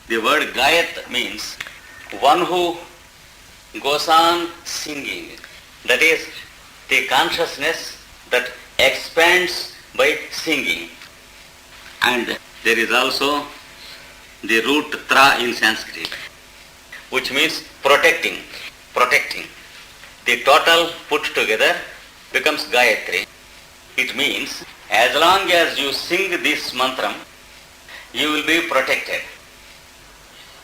The word Gayat means one who goes on singing. That is the consciousness that expands by singing. And there is also the root tra in Sanskrit, which means protecting. The total put together becomes Gayatri. It means as long as you sing this mantra, you will be protected.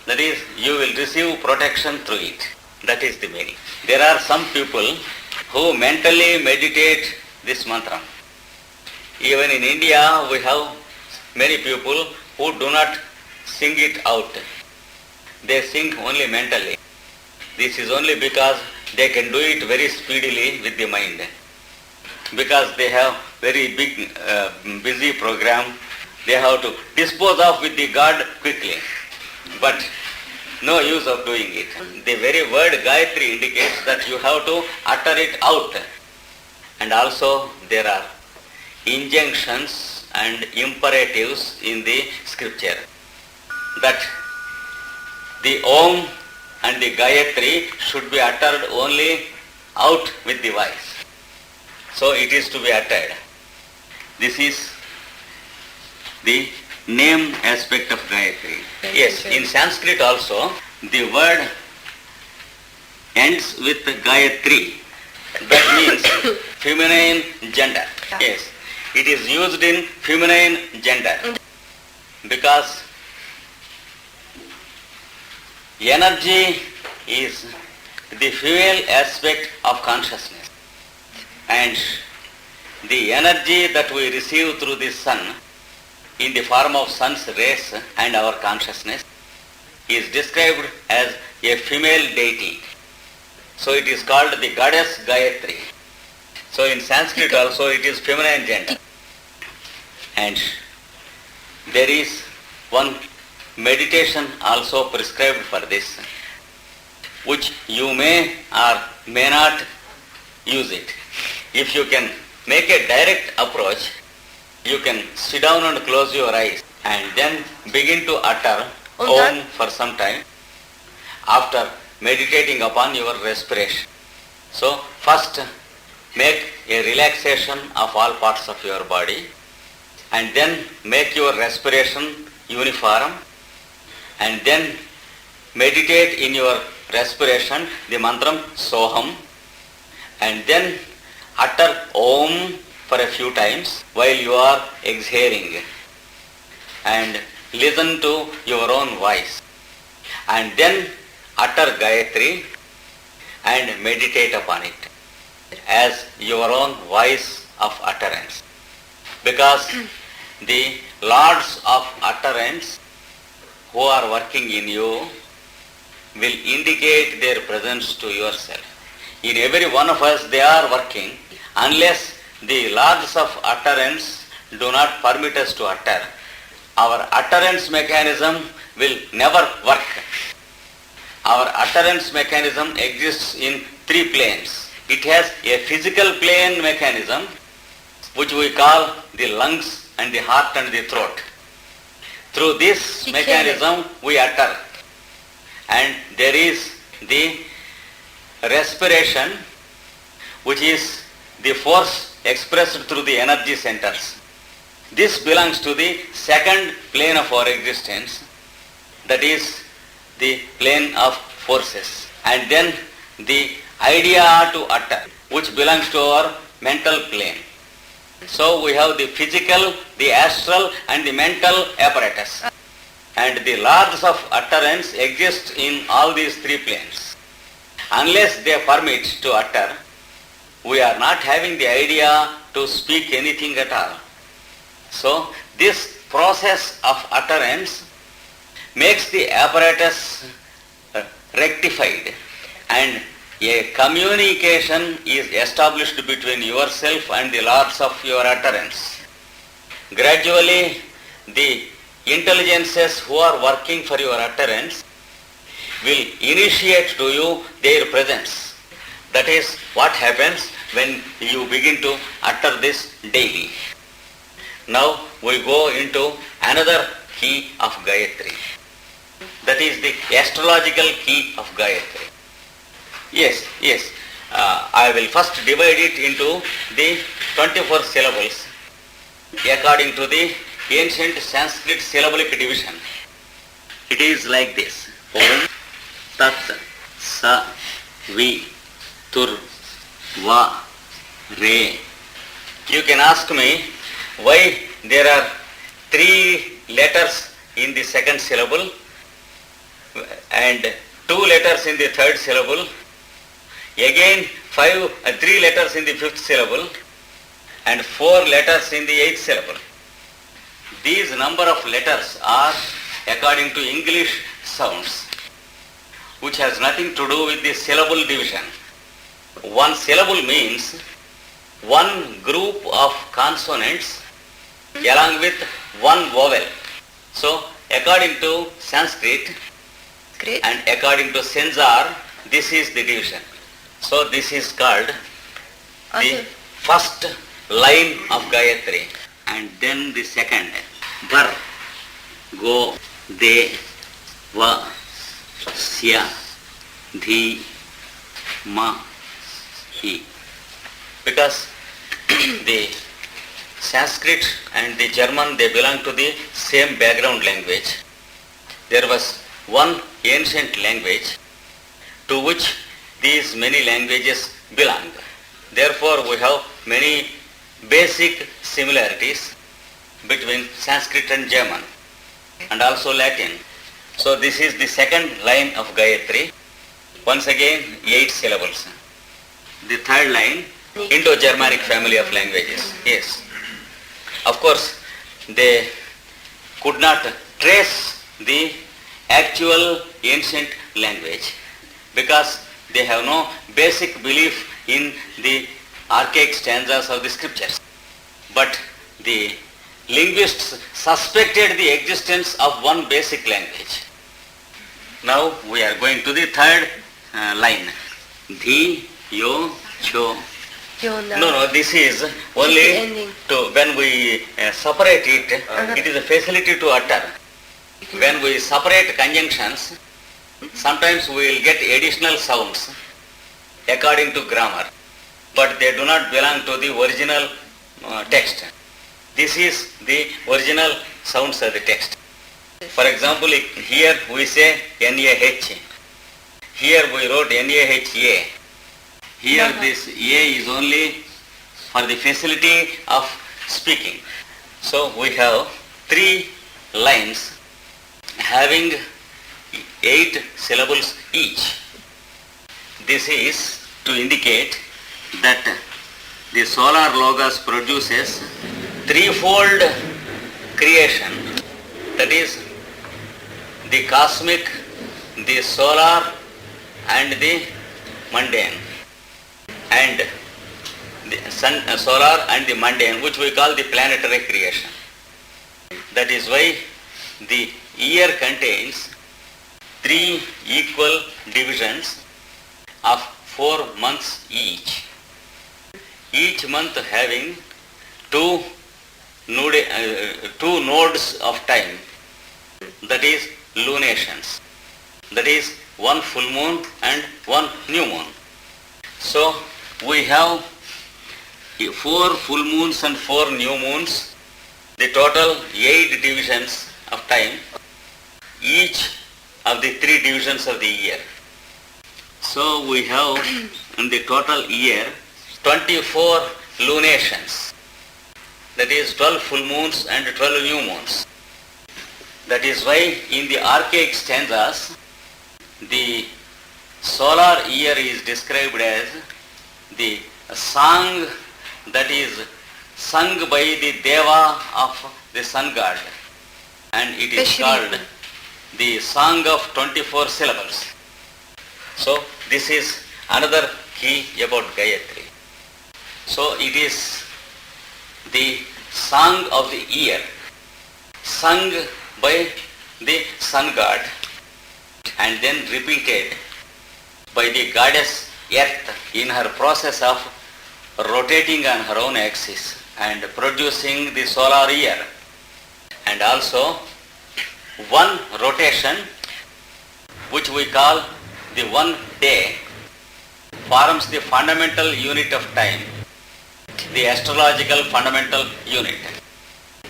That is, you will receive protection through it. That is the meaning. There are some people who mentally meditate this mantra. Even in India, we have many people who do not sing it out. They sing only mentally. This is only because they can do it very speedily with the mind. Because they have very big, busy program, they have to dispose of with the God quickly. But no use of doing it. The very word Gayatri indicates that you have to utter it out. And also there are injunctions and imperatives in the scripture that the Om and the Gayatri should be uttered only out with the voice. So it is to be uttered. This is the name aspect of Gayatri. Yes, in Sanskrit also the word ends with Gayatri. That means feminine gender. Yes, it is used in feminine gender because energy is the female aspect of consciousness, and the energy that we receive through the sun in the form of sun's rays and our consciousness is described as a female deity. So it is called the goddess Gayatri. So in Sanskrit also it is feminine gender. And there is one meditation also prescribed for this, which you may or may not use it. If you can make a direct approach, you can sit down and close your eyes and then begin to utter Om for some time after meditating upon your respiration. So first make a relaxation of all parts of your body and then make your respiration uniform and then meditate in your respiration the mantra Soham and then utter Om for a few times while you are exhaling and listen to your own voice and then utter Gayatri and meditate upon it as your own voice of utterance, because the lords of utterance who are working in you will indicate their presence to yourself. In every one of us they are working. Unless the lords of utterance do not permit us to utter, our utterance mechanism will never work. Our utterance mechanism exists in three planes. It has a physical plane mechanism which we call the lungs and the heart and the throat. Through this mechanism we utter. And there is the respiration, which is the force expressed through the energy centers. This belongs to the second plane of our existence, that is the plane of forces. And then the idea to utter, which belongs to our mental plane. So we have the physical, the astral and the mental apparatus. And the lords of utterance exist in all these three planes. Unless they permit to utter, we are not having the idea to speak anything at all. So this process of utterance makes the apparatus rectified and a communication is established between yourself and the lords of your utterance. Gradually the intelligences who are working for your utterance will initiate to you their presence. That is what happens when you begin to utter this daily. Now we go into another key of Gayatri. That is the astrological key of Gayatri. Yes, yes. I will first divide it into the 24 syllables according to the ancient Sanskrit syllabic division. It is like this. Om, Tat, Sa, Vi, Tur, Va, Re. You can ask me why there are 3 letters in the second syllable and 2 letters in the third syllable, again 3 letters in the fifth syllable and 4 letters in the eighth syllable. These number of letters are according to English sounds, which has nothing to do with the syllable division. One syllable means one group of consonants along with one vowel. So, according to Sanskrit and according to Censor, this is the division. So, this is called the first line of Gayatri, and then the second. Var, Go, De, Va, Sya, Dhi, Ma, Hi. Because the Sanskrit and the German, they belong to the same background language. There was one ancient language to which these many languages belong. Therefore, we have many basic similarities between Sanskrit and German and also Latin. So this is the second line of Gayatri. Once again, 8 syllables. The third line, Indo-Germanic family of languages. Yes. Of course, they could not trace the actual ancient language because they have no basic belief in the archaic stanzas of the scriptures. But the linguists suspected the existence of one basic language. Now we are going to the third line. Dhi, Yo, Cho. No, this is only to when we separate it, it is a facility to utter. When we separate conjunctions, sometimes we will get additional sounds according to grammar, but they do not belong to the original text. This is the original sounds of the text. For example, here we say N-A-H. Here we wrote N-A-H-A. Here this A is only for the facility of speaking. So we have 3 lines having 8 syllables each. This is to indicate that the solar logos produces threefold creation, that is the cosmic, the solar and the mundane, and the sun, solar and the mundane, which we call the planetary creation. That is why the year contains 3 equal divisions of 4 months each. Each month having 2 nodes of time, that is lunations, that is 1 full moon and 1 new moon. So we have 4 full moons and 4 new moons, the total 8 divisions of time, each of the 3 divisions of the year. So we have in the total year 24 lunations, that is 12 full moons and 12 new moons. That is why in the archaic stanzas, the solar year is described as the song that is sung by the Deva of the sun god, and it is called the song of 24 syllables. So this is another key about Gayatri. So it is the song of the year sung by the sun god and then repeated by the goddess Earth in her process of rotating on her own axis and producing the solar year. And also one rotation which we call the one day, forms the fundamental unit of time, the astrological fundamental unit.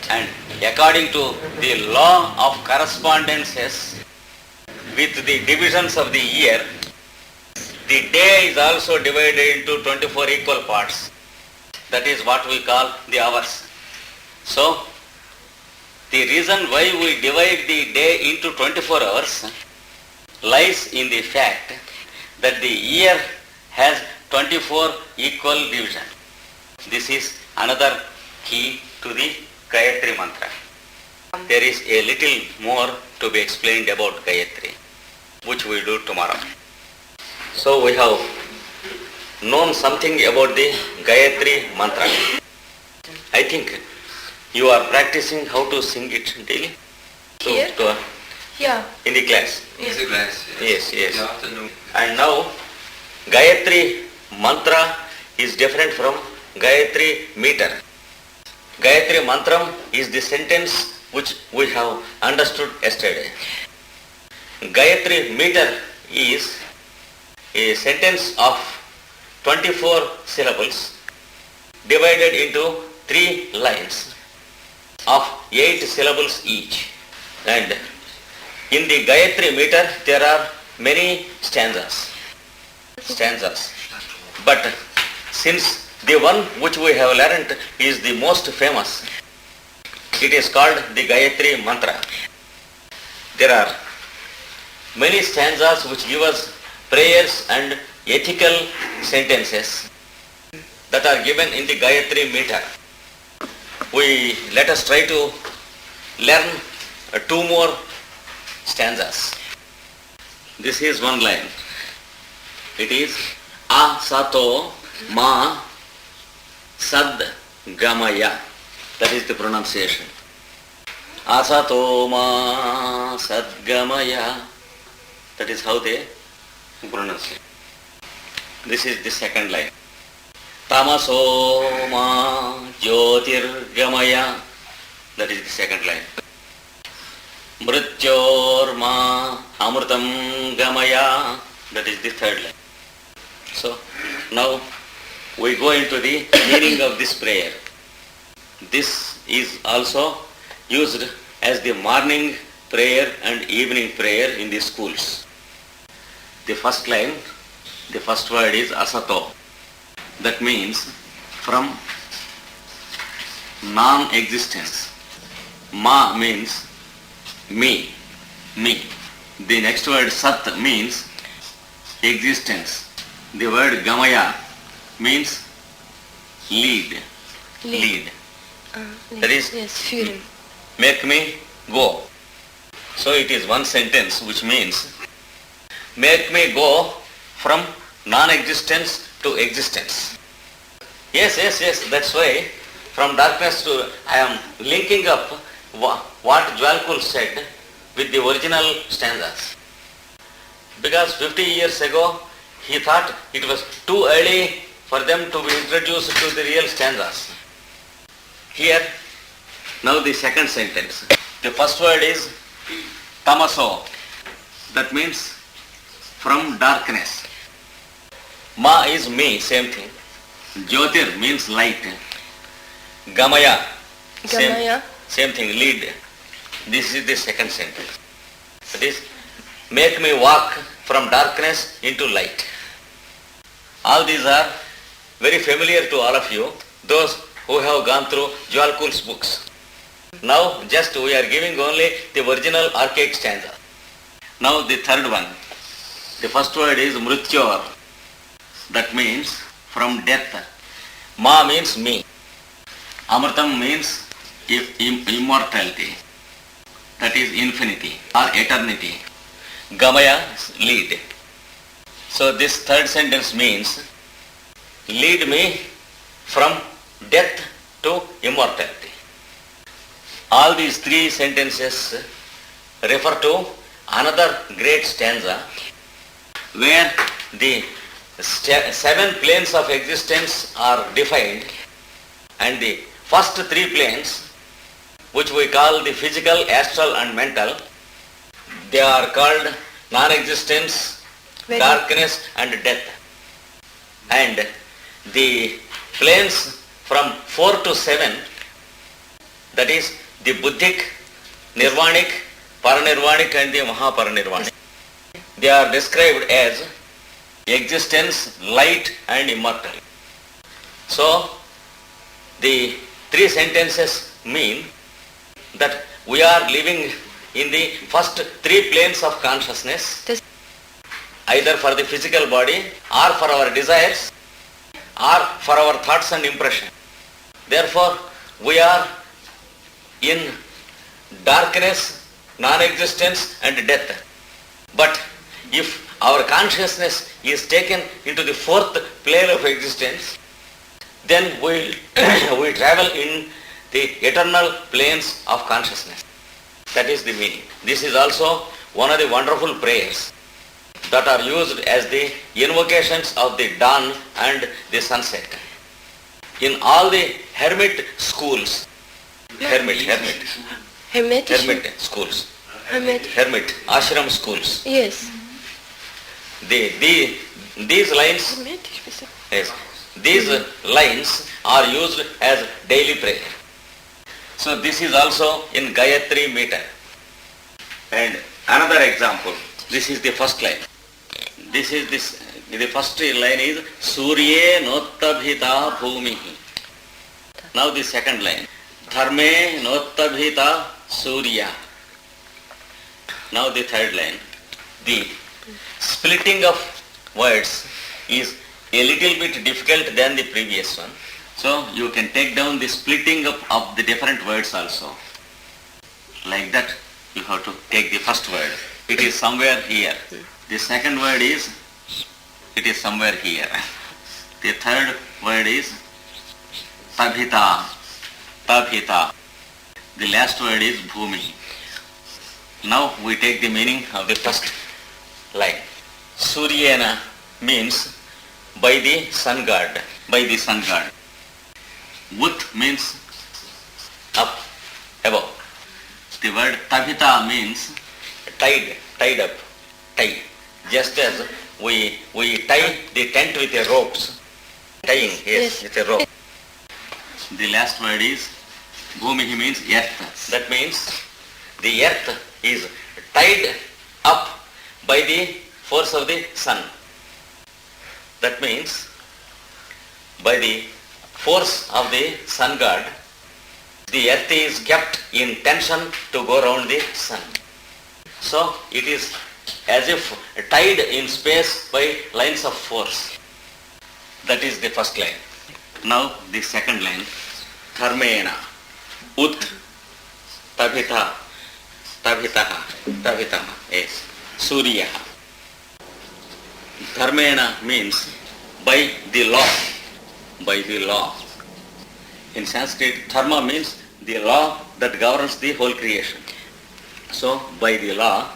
And according to the law of correspondences with the divisions of the year, the day is also divided into 24 equal parts. That is what we call the hours. So, the reason why we divide the day into 24 hours lies in the fact that the year has 24 equal divisions. This is another key to the Gayatri Mantra. There is a little more to be explained about Gayatri, which we do tomorrow. So we have known something about the Gayatri Mantra. I think you are practicing how to sing it daily? Here? Yeah. In the class? Yes. In the class, Yes, yes. In the afternoon. And now Gayatri Mantra is different from Gayatri meter. Gayatri Mantram is the sentence which we have understood yesterday. Gayatri meter is a sentence of 24 syllables divided into 3 lines of 8 syllables each. And in the Gayatri meter there are many stanzas. But since the one which we have learnt is the most famous, it is called the Gayatri Mantra. There are many stanzas which give us prayers and ethical sentences that are given in the Gayatri meter. Let us try to learn 2 more stanzas. This is one line. It is Asato Ma Sad Gamaya. That is the pronunciation. Asato Ma Sad Gamaya. That is how they pronounce it. This is the second line. Tamaso Ma Jyotirgamaya. That is the second line. Mrityor Ma Amrutam Gamaya. That is the third line. So now we go into the meaning of this prayer. This is also used as the morning prayer and evening prayer in the schools. The first line, the first word is Asato. That means from non-existence. Ma means me. The next word Sat means existence. The word Gamaya means lead. That is, yes, führen. Make me go. So it is one sentence which means make me go from non-existence to existence. Yes, that's why from darkness to, I am linking up what Jwalkul said with the original stanzas. Because 50 years ago he thought it was too early for them to be introduced to the real stanzas. Here, now the second sentence. The first word is Tamaso. That means from darkness. Ma is me, same thing. Jyotir means light. Gamaya, same thing, lead. This is the second sentence. That is, make me walk from darkness into light. All these are very familiar to all of you, those who have gone through Jwalkul's books. Now just we are giving only the original archaic stanza. Now the third one. The first word is Mrityor. That means from death. Ma means me. Amritam means immortality. That is infinity or eternity. Gamaya, lead. So this third sentence means lead me from death to immortality. All these 3 sentences refer to another great stanza where the 7 planes of existence are defined, and the first 3 planes, which we call the physical, astral and mental, they are called non-existence, Very. darkness and death. And the planes from 4 to 7, that is the Buddhic, Nirvanic, Paranirvanic and the Mahaparanirvanic. They are described as existence, light and immortal. So, the three sentences mean that we are living in the first three planes of consciousness, This- either for the physical body or for our desires or for our thoughts and impressions. Therefore, we are in darkness, non-existence and death. But if our consciousness is taken into the fourth plane of existence, then we travel in the eternal planes of consciousness. That is the meaning. This is also one of the wonderful prayers that are used as the invocations of the dawn and the sunset. In all the hermit schools, hermit schools, hermit ashram schools, Yes. these lines, Hermetisch. yes, these lines are used as daily prayer. So this is also in Gayatri meter. And another example, this is the first line. The first line is Surye Nottabhita Bhumihi. Now the second line, Dharme Nottabhita Surya. Now the third line. The splitting of words is a little bit difficult than the previous one. So you can take down the splitting of the different words also. Like that, you have to take the first word. It is somewhere here. The second word is, it is somewhere here. The third word is Tabhita. Tabhita. The last word is Bhumi. Now we take the meaning of the first line. Suryena means by the sun god. By the sun god. Ut means up, above. The word Tabhita means tied up, tie. Just as we tie the tent with a ropes. Tying, yes, with a rope. The last word is Bhumihi means earth. That means the earth is tied up by the force of the sun. That means by the force of the sun god, the earth is kept in tension to go around the sun. So it is as if tied in space by lines of force. That is the first line. Now the second line, Dharmena, Ut, Tabhita, Tabhitaha, Tabhitaha, yes, Suryaha. Dharmena means by the law, by the law. In Sanskrit, dharma means the law that governs the whole creation. So by the law,